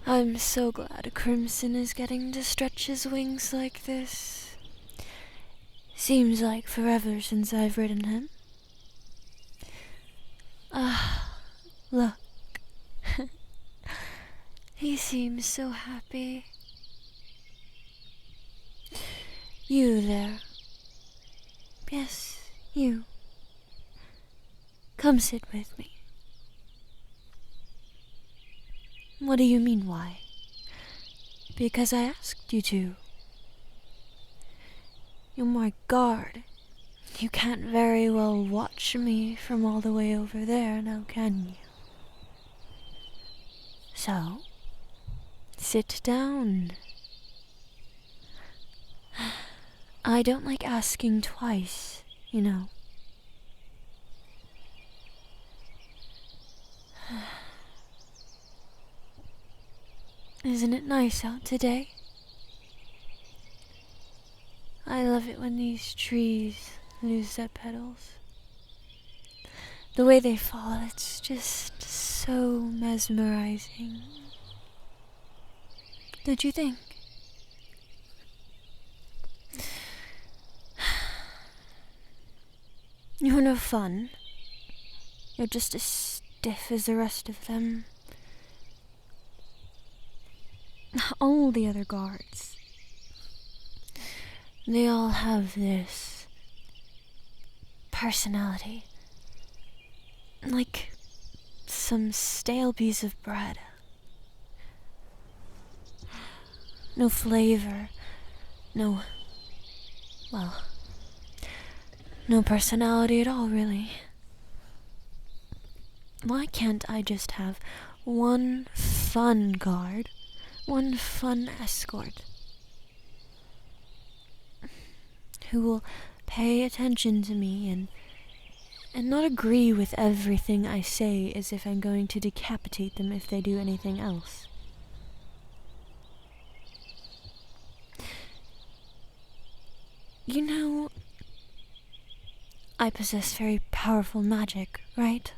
I'm so glad Crimson is getting to stretch his wings like this. Seems like forever since I've ridden him. Look. He seems so happy. You there. Yes, you. Come sit with me. What do you mean, why? Because I asked you to. You're my guard. You can't very well watch me from all the way over there, now can you? So, sit down. I don't like asking twice, you know. Isn't it nice out today? I love it when these trees lose their petals. The way they fall, it's just so mesmerizing. Don't you think? You're no fun. You're just as stiff as the rest of them. All the other guards. They all have this personality. Like some stale piece of bread. No flavor. No personality at all, really. Why can't I just have one fun guard? One fun escort? Who will pay attention to me and not agree with everything I say as if I'm going to decapitate them if they do anything else. You know, I possess very powerful magic, right?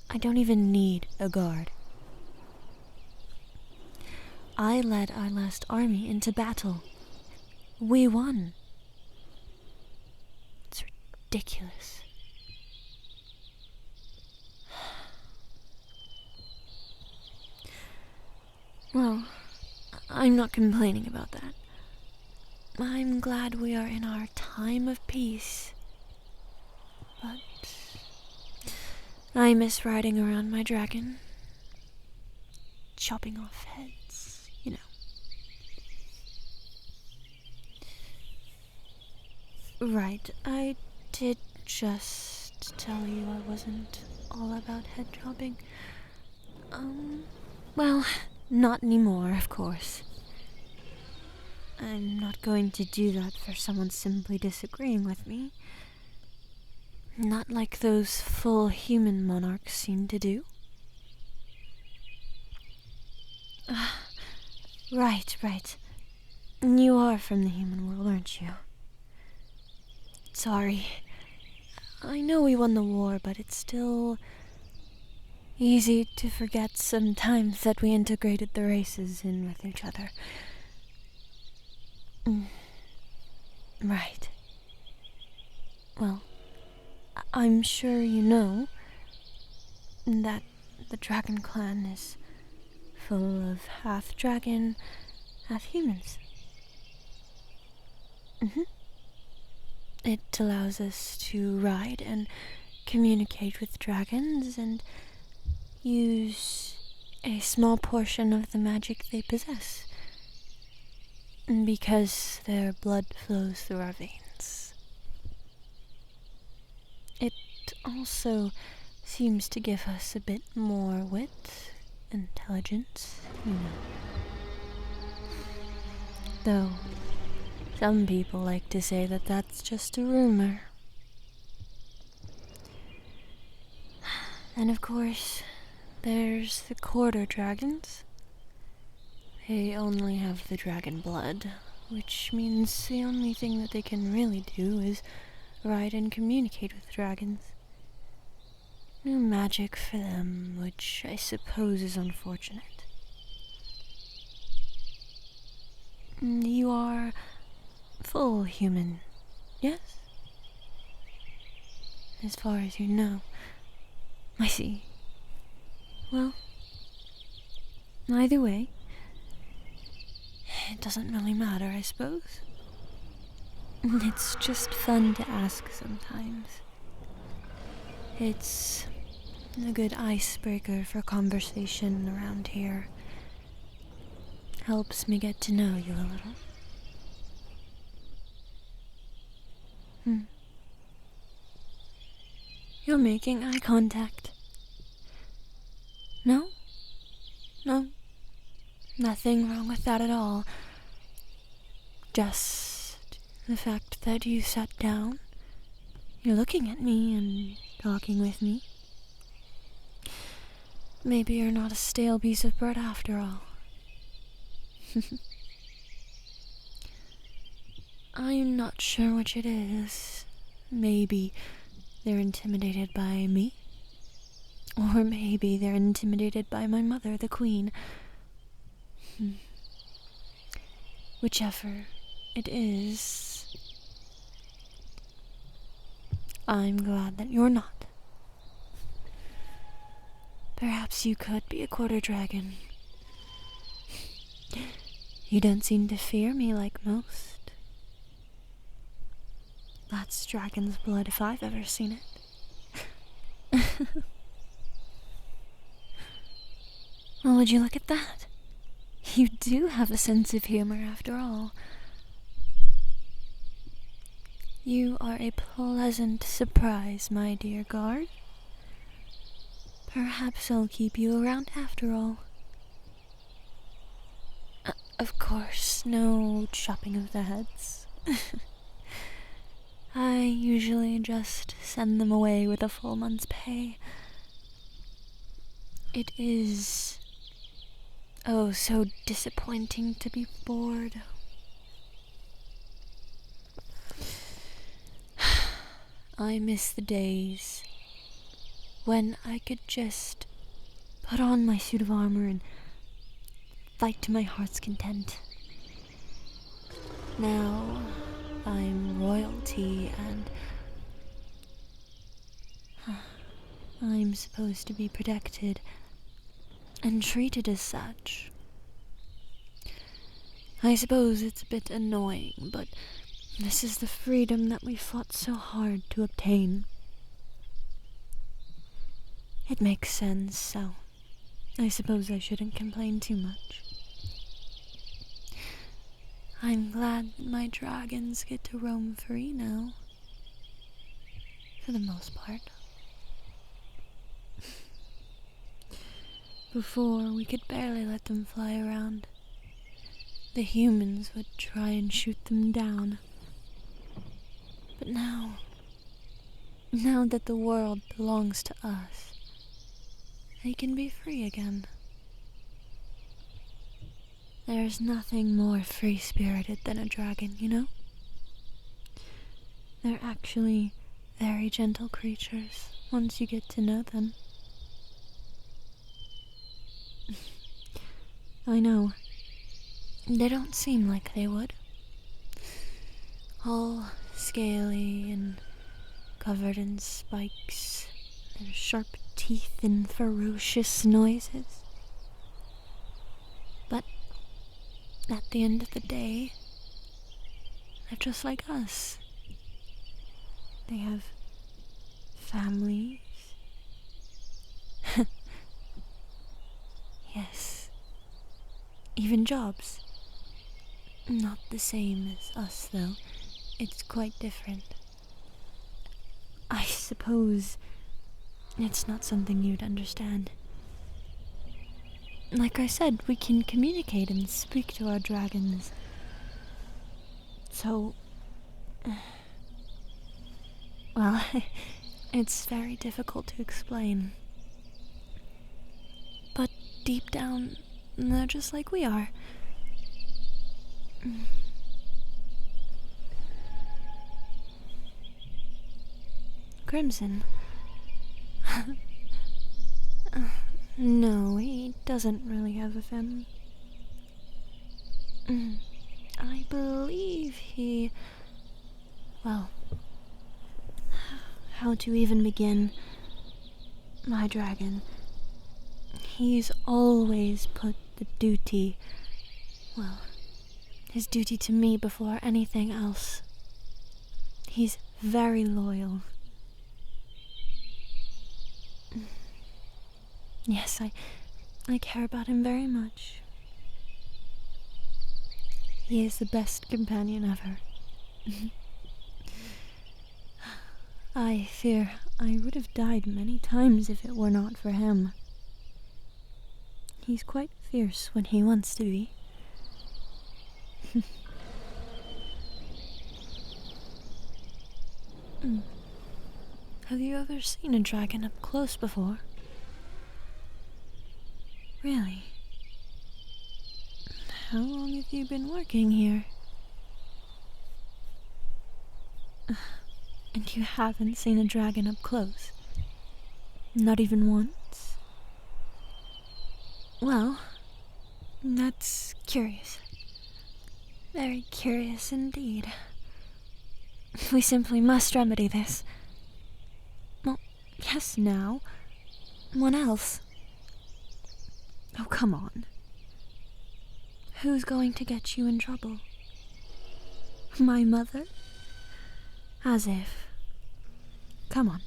I don't even need a guard. I led our last army into battle. We won. It's ridiculous. Well, I'm not complaining about that. I'm glad we are in our time of peace. But I miss riding around my dragon. Chopping off heads, you know. Right, I did just tell you I wasn't all about head chopping. Well, not anymore, of course. I'm not going to do that for someone simply disagreeing with me. Not like those full human monarchs seem to do. Right. You are from the human world, aren't you? Sorry. I know we won the war, but it's still easy to forget sometimes that we integrated the races in with each other. Right. Well, I'm sure you know that the Dragon Clan is full of half dragon, half humans. It allows us to ride and communicate with dragons and use a small portion of the magic they possess, because their blood flows through our veins. It also seems to give us a bit more wit, intelligence, you know. Though some people like to say that that's just a rumor. And of course, there's the quarter dragons. They only have the dragon blood, which means the only thing that they can really do is ride and communicate with dragons. No magic for them, which I suppose is unfortunate. You are full human, yes? As far as you know. I see. Well, either way, it doesn't really matter, I suppose. It's just fun to ask sometimes. It's a good icebreaker for conversation around here. Helps me get to know you a little. You're making eye contact. No? No. Nothing wrong with that at all. Just the fact that you sat down, you're looking at me and talking with me. Maybe you're not a stale piece of bread after all. I'm not sure which it is. Maybe they're intimidated by me. Or maybe they're intimidated by my mother, the Queen. Whichever it is, I'm glad that you're not. Perhaps you could be a quarter dragon. You don't seem to fear me like most. That's dragon's blood if I've ever seen it. Well, would you look at that? You do have a sense of humor after all. You are a pleasant surprise, my dear guard. Perhaps I'll keep you around after all. Of course, no chopping of the heads. I usually just send them away with a full month's pay. It is, oh, so disappointing to be bored. I miss the days when I could just put on my suit of armor and fight to my heart's content. Now I'm royalty and I'm supposed to be protected and treated as such. I suppose it's a bit annoying, but this is the freedom that we fought so hard to obtain. It makes sense, so I suppose I shouldn't complain too much. I'm glad that my dragons get to roam free now. For the most part. Before, we could barely let them fly around. The humans would try and shoot them down. But now that the world belongs to us, they can be free again. There's nothing more free-spirited than a dragon, you know? They're actually very gentle creatures once you get to know them. I know. They don't seem like they would. All scaly and covered in spikes, and sharp teeth and ferocious noises. But at the end of the day, they're just like us. They have families. Yes. Even jobs. Not the same as us, though. It's quite different. I suppose it's not something you'd understand. Like I said, we can communicate and speak to our dragons. So, well, it's very difficult to explain. But deep down, they're just like we are. Crimson. No, he doesn't really have a family. I believe he... Well, how to even begin? My dragon. He's always put the duty... Well, his duty to me before anything else. He's very loyal. Yes, I care about him very much. He is the best companion ever. I fear I would have died many times if it were not for him. He's quite fierce when he wants to be. Have you ever seen a dragon up close before? Really? How long have you been working here? And you haven't seen a dragon up close? Not even once? Well, that's curious. Very curious indeed. We simply must remedy this. Well, yes, now. What else? Oh, come on. Who's going to get you in trouble? My mother? As if. Come on.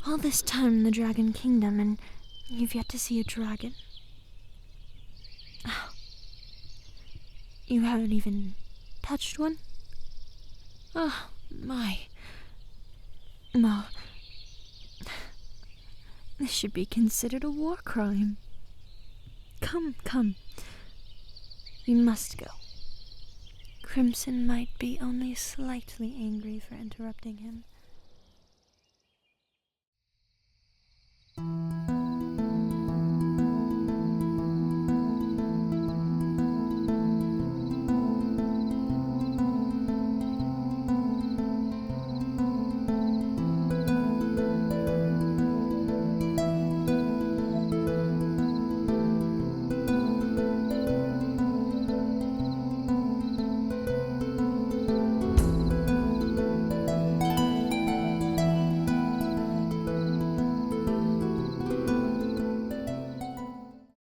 All this time in the Dragon Kingdom, and you've yet to see a dragon? Oh. You haven't even touched one? Oh, my. No. This should be considered a war crime. Come. We must go. Crimson might be only slightly angry for interrupting him.